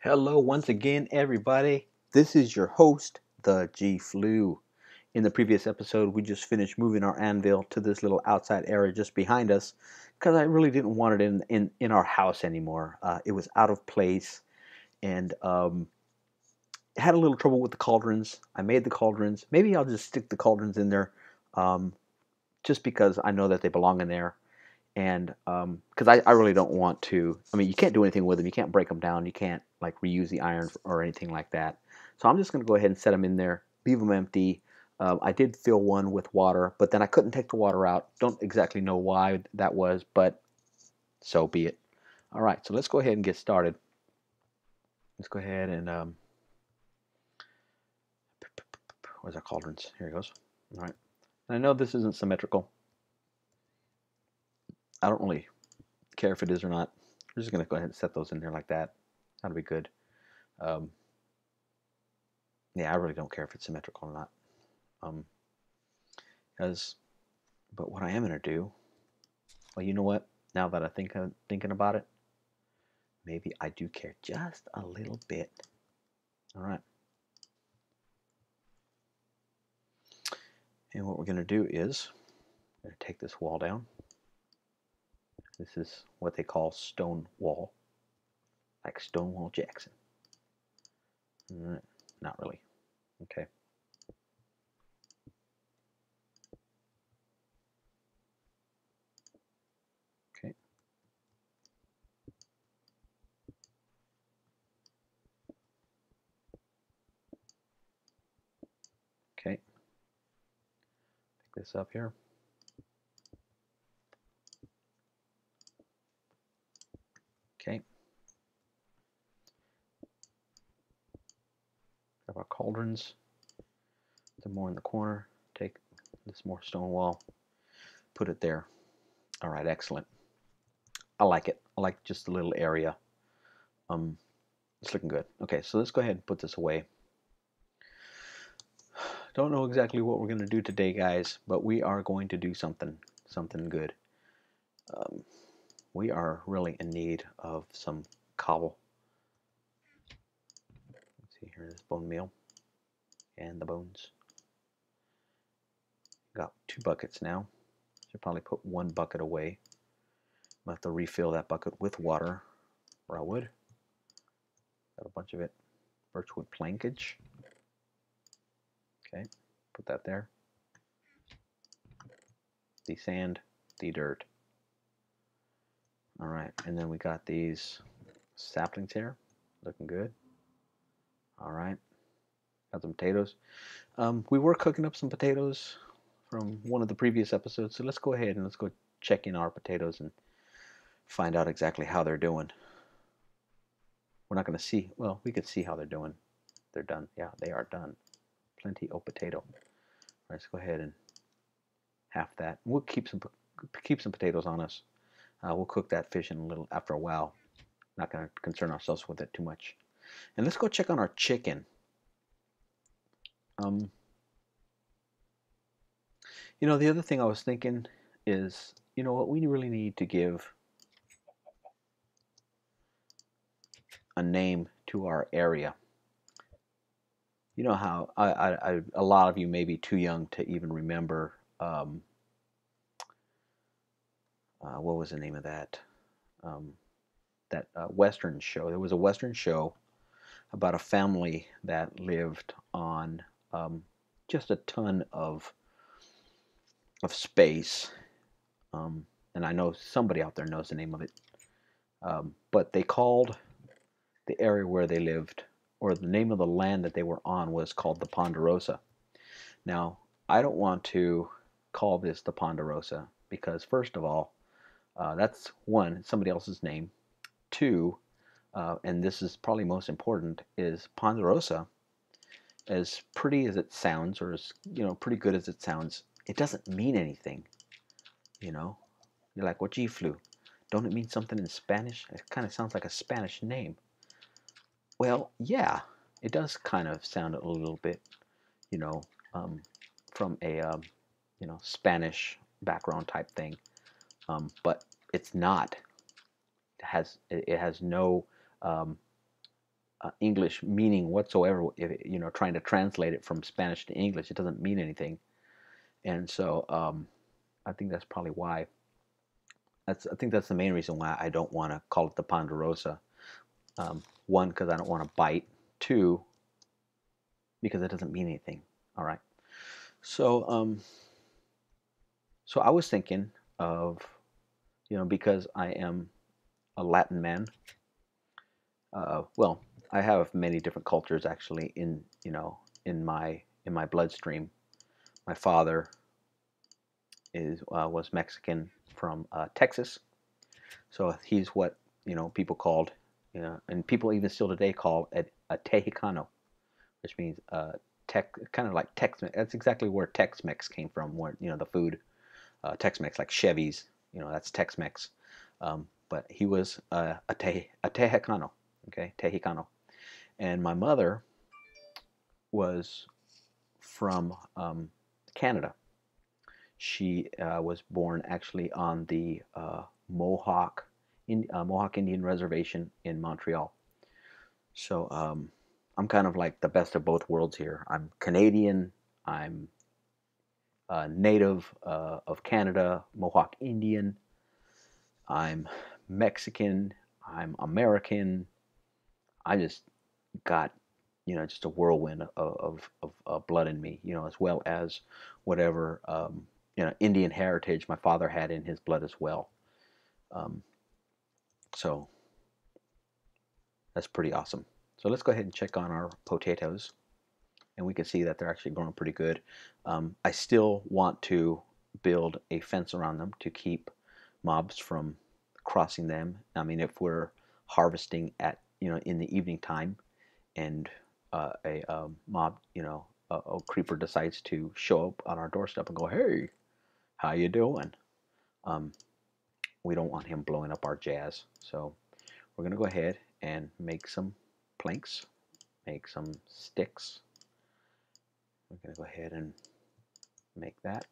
Hello once again, everybody. This is your host, the G Flu. In the previous episode, we just finished moving our anvil to this little outside area just behind us because I really didn't want it in our house anymore. It was out of place and had a little trouble with the cauldrons. I made the cauldrons. Maybe I'll just stick the cauldrons in there um, just because I know that they belong in there. And because I really don't want to. I mean, you can't do anything with them. You can't break them down. You can't like reuse the iron or anything like that. So I'm just going to go ahead and set them in there, leave them empty. I did fill one with water, but then I couldn't take the water out. Don't exactly know why that was, but so be it. All right, so let's go ahead and get started. Let's go ahead and where's our cauldrons? Here it goes. All right. And I know this isn't symmetrical. I don't really care if it is or not. We're just going to go ahead and set those in there like that. That'll be good. Um, yeah, I really don't care if it's symmetrical or not. But what I am going to do, well, you know what? Now that I'm thinking about it, maybe I do care just a little bit. All right. And what we're going to do is we're going to take this wall down. This is what they call stone wall, like Stonewall Jackson. All right. Not really. Okay. Okay. Okay. Pick this up here. Okay. Grab our cauldrons. The more in the corner. Take this more stone wall. Put it there. All right. Excellent. I like it. I like just a little area. It's looking good. Okay, so let's go ahead and put this away. Don't know exactly what we're going to do today, guys, but we are going to do something good. Um, we are really in need of some cobble. Let's see here, this bone meal and the bones. Got 2 buckets now. Should probably put 1 bucket away. I'll have to refill that bucket with water, or I would. Got a bunch of it. Birchwood plankage. Okay, put that there. The sand, the dirt. All right, and then we got these saplings here, looking good. All right, got some potatoes. We were cooking up some potatoes from one of the previous episodes, so let's go ahead and let's go check in our potatoes and find out exactly how they're doing. We're not going to see, well, we could see how they're doing. They're done. Yeah, they are done. Plenty of potato. All right, let's go ahead and half that. We'll keep some potatoes on us. We'll cook that fish in a little after a while. Not going to concern ourselves with it too much. And let's go check on our chicken. You know, the other thing I was thinking is, you know what, we really need to give a name to our area. You know how a lot of you may be too young to even remember what was the name of that Western show. There was a Western show about a family that lived on just a ton of space, and I know somebody out there knows the name of it. But they called the area where they lived, or the name of the land that they were on, was called the Ponderosa. Now, I don't want to call this the Ponderosa because, first of all, that's one, somebody else's name. Two, and this is probably most important, is Ponderosa, as pretty as it sounds, or as pretty good as it sounds, it doesn't mean anything. You're like, what G flu? Don't it mean something in Spanish? It kind of sounds like a Spanish name. Well, yeah, it does kind of sound a little bit, from a Spanish background type thing, but it's not. It has no English meaning whatsoever. If, you know, trying to translate it from Spanish to English, it doesn't mean anything. And so I think that's probably why. I think that's the main reason why I don't want to call it the Ponderosa. One, because I don't want to bite. Two, because it doesn't mean anything. All right. So so I was thinking of, you know, because I am a Latin man. Well, I have many different cultures actually in, you know, in my bloodstream. My father was Mexican from Texas, so he's what, you know, people called, you know, and people even still today call a Tejicano, which means kind of like Tex. That's exactly where Tex-Mex came from. Where, you know, the food, Tex-Mex, like Chevys, you know, that's Tex-Mex. But he was a Tejicano, okay, Tejicano, and my mother was from Canada. She was born actually on the Mohawk Indian Reservation in Montreal. So I'm kind of like the best of both worlds here. I'm Canadian. I'm native of Canada, Mohawk Indian. I'm Mexican. I'm American. I just got, you know, just a whirlwind of blood in me, you know, as well as whatever, you know, Indian heritage my father had in his blood as well. Um, so that's pretty awesome. So let's go ahead and check on our potatoes, and we can see that they're actually growing pretty good. I still want to build a fence around them to keep mobs from crossing them. I mean, if we're harvesting at, you know, in the evening time, and a mob, you know, a creeper decides to show up on our doorstep and go, "Hey, how you doing?" Um, we don't want him blowing up our jazz, so we're gonna go ahead and make some planks, make some sticks. We're gonna go ahead and make that,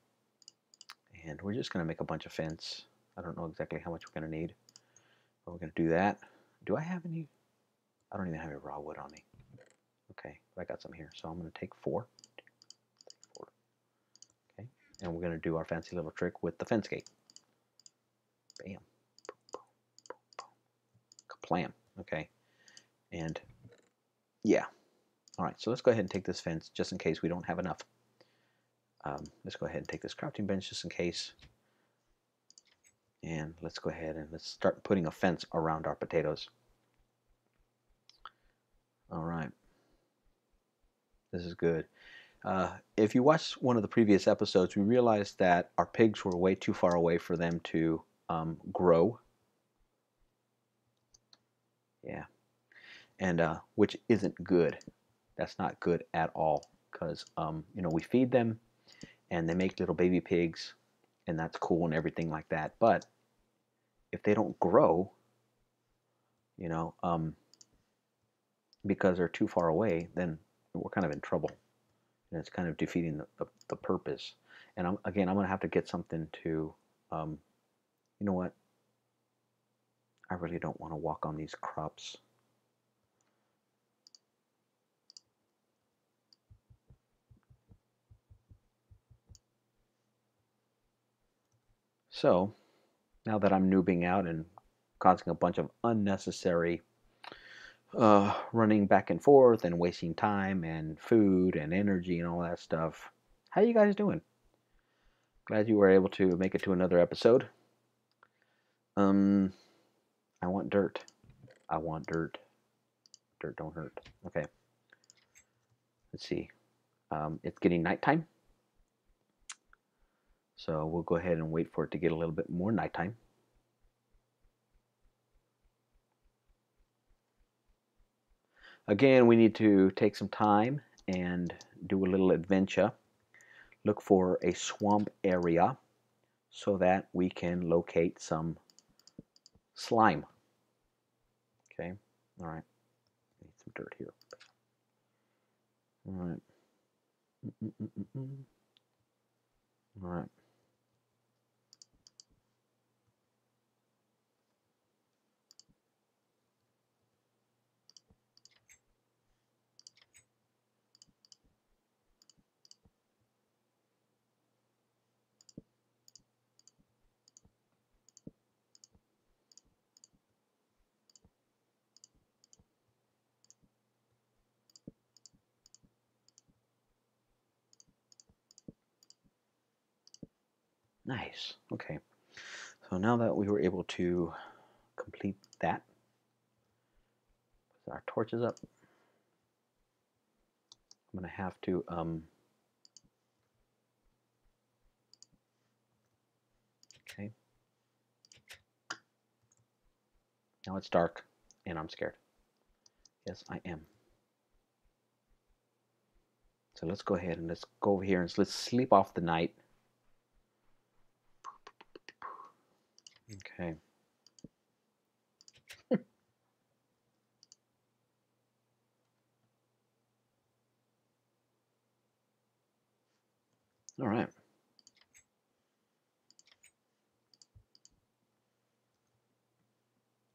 and we're just gonna make a bunch of fence. I don't know exactly how much we're gonna need, but we're gonna do that. Do I have any? I don't even have any raw wood on me. Okay, but I got some here, so I'm gonna take four. Okay, and we're gonna do our fancy little trick with the fence gate. Bam, kaplam. Okay, and yeah. All right, so let's go ahead and take this fence just in case we don't have enough. Let's go ahead and take this crafting bench just in case. And let's go ahead and let's start putting a fence around our potatoes. All right. This is good. If you watched one of the previous episodes, we realized that our pigs were way too far away for them to grow. Yeah. And which isn't good. That's not good at all, because you know, we feed them and they make little baby pigs, and that's cool and everything like that. But if they don't grow, you know, because they're too far away, then we're kind of in trouble, and it's kind of defeating the purpose. And I'm going to have to get something to, you know what? I really don't want to walk on these crops. So now that I'm noobing out and causing a bunch of unnecessary running back and forth and wasting time and food and energy and all that stuff, how you guys doing? Glad you were able to make it to another episode. I want dirt. I want dirt. Dirt don't hurt. Okay. Let's see. It's getting nighttime. So we'll go ahead and wait for it to get a little bit more nighttime. Again, we need to take some time and do a little adventure. Look for a swamp area so that we can locate some slime. Okay. All right. Need some dirt here. All right. All right. Nice. Okay. So now that we were able to complete that, our torches up. I'm going to have to okay. Now it's dark and I'm scared. Yes, I am. So let's go ahead and let's go over here and let's sleep off the night. Okay. All right.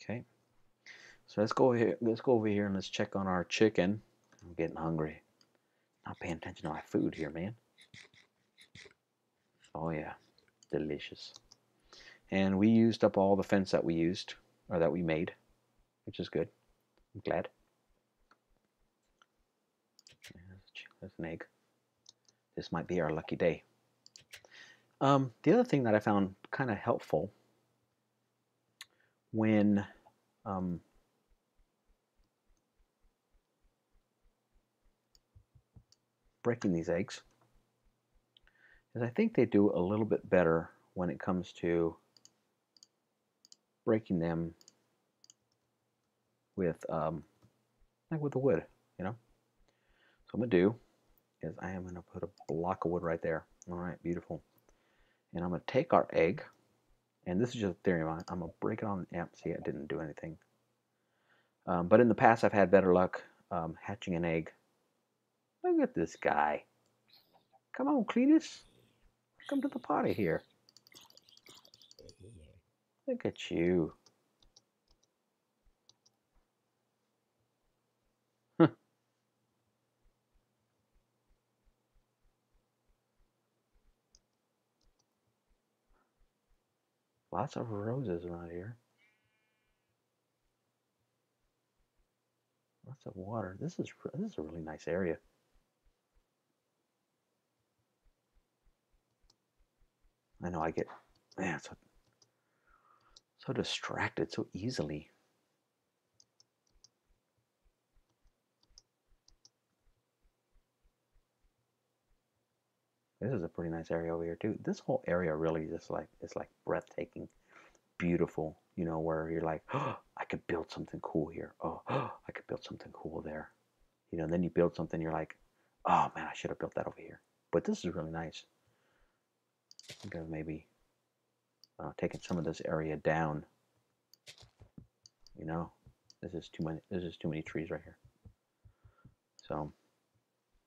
Okay. So let's go here. Let's go over here and let's check on our chicken. I'm getting hungry. Not paying attention to my food here, man. Oh yeah, delicious. And we used up all the fence that we used or that we made, which is good. I'm glad. There's an egg. This might be our lucky day. The other thing that I found kind of helpful when breaking these eggs is I think they do a little bit better when it comes to breaking them with like with the wood, you know. So I'm gonna do is I am gonna put a block of wood right there. All right, beautiful. And I'm gonna take our egg, and this is just a theory of mine. I'm gonna break it on. Yep, see, I didn't do anything. But in the past, I've had better luck hatching an egg. Look at this guy. Come on, Cletus. Come to the party here. Look at you. Lots of roses around here. Lots of water. This is a really nice area. I know I get man so distracted so easily. This is a pretty nice area over here too. This whole area really just like it's like breathtaking, beautiful. You know, where you're like, oh, I could build something cool here. Oh, I could build something cool there. You know, and then you build something, you're like, oh man, I should have built that over here. But this is really nice. I think of maybe taking some of this area down. You know, this is too many. There's just too many trees right here. So,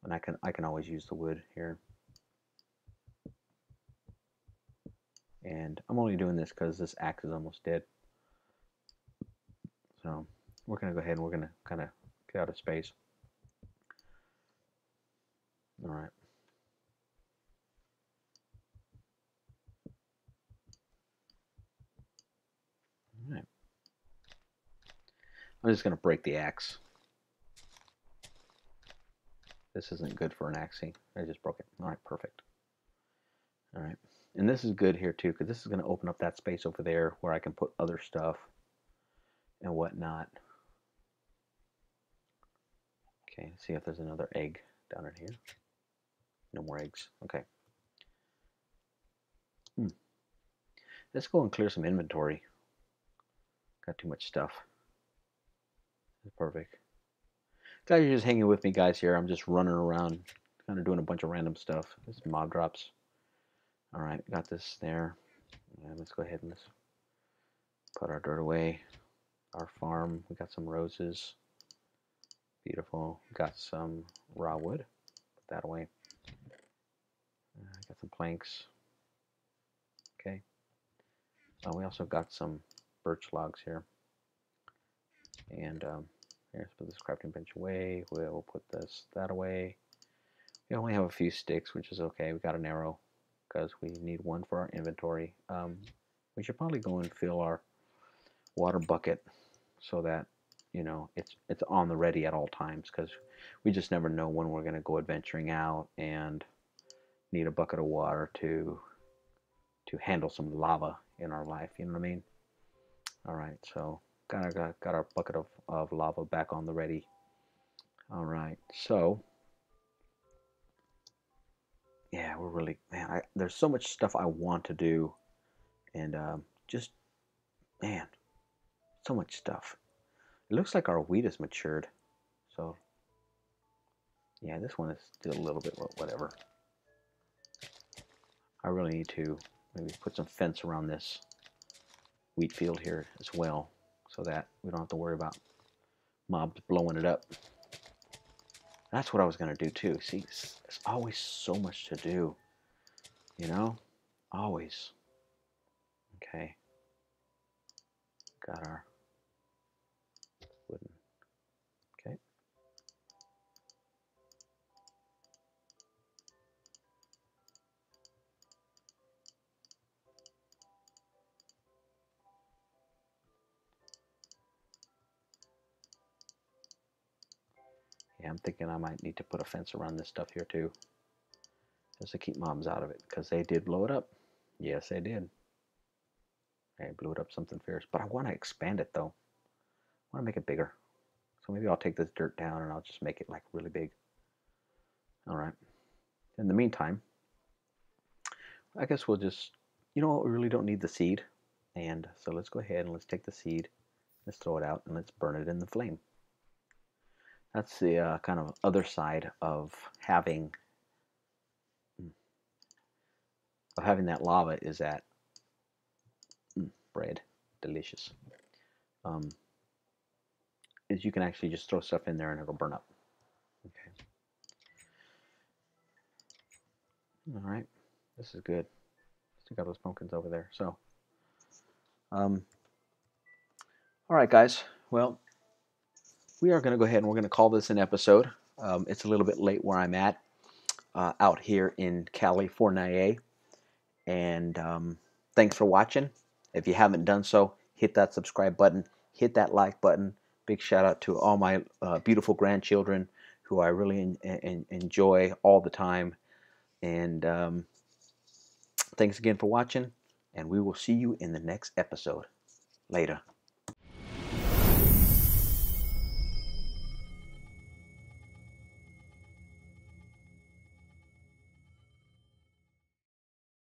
and I can always use the wood here. And I'm only doing this because this axe is almost dead. So we're gonna go ahead and we're gonna kind of get out of space. All right. All right. I'm just gonna break the axe. This isn't good for an axe. I just broke it. All right, perfect. All right. And this is good here too, because this is going to open up that space over there where I can put other stuff and whatnot. Okay, see if there's another egg down in here. No more eggs. Okay. Let's go and clear some inventory. Got too much stuff. That's perfect. Glad you're just hanging with me, guys, here. I'm just running around, kind of doing a bunch of random stuff. This mob drops. All right, got this there. And let's go ahead and let's put our dirt away. Our farm, we got some roses. Beautiful. Got some raw wood. Put that away. Got some planks. Okay. We also got some birch logs here. And let's put this crafting bench away. We'll put that away. We only have a few sticks, which is okay. We got an arrow because we need one for our inventory. We should probably go and fill our water bucket so that you know it's on the ready at all times, because we just never know when we're going to go adventuring out and need a bucket of water to to handle some lava in our life. You know what I mean? All right, so got our bucket of lava back on the ready. All right, so yeah, we're really, man, there's so much stuff I want to do, and just, man, so much stuff. It looks like our wheat has matured, so yeah, this one is still a little bit whatever. I really need to maybe put some fence around this wheat field here as well, so that we don't have to worry about mobs blowing it up. That's what I was going to do too. See, there's always so much to do, you know? Always. Okay. Got our wooden. Okay. Yeah, I'm thinking I might need to put a fence around this stuff here too, just to keep mobs out of it, because they did blow it up. Yes, they did. They blew it up something fierce. But I want to expand it though. I want to make it bigger. So maybe I'll take this dirt down and I'll just make it like really big. All right. In the meantime, I guess we'll just, you know what, we really don't need the seed. And so let's go ahead and let's take the seed, let's throw it out, and let's burn it in the flame. That's the kind of other side of having that lava, is that bread, delicious. Is you can actually just throw stuff in there and it'll burn up. Okay. All right, this is good. Still got those pumpkins over there. So, all right, guys. Well, we are going to go ahead and we're going to call this an episode. It's a little bit late where I'm at, out here in California. And thanks for watching. If you haven't done so, hit that subscribe button, hit that like button. Big shout out to all my beautiful grandchildren who I really enjoy all the time. And thanks again for watching, and we will see you in the next episode. Later.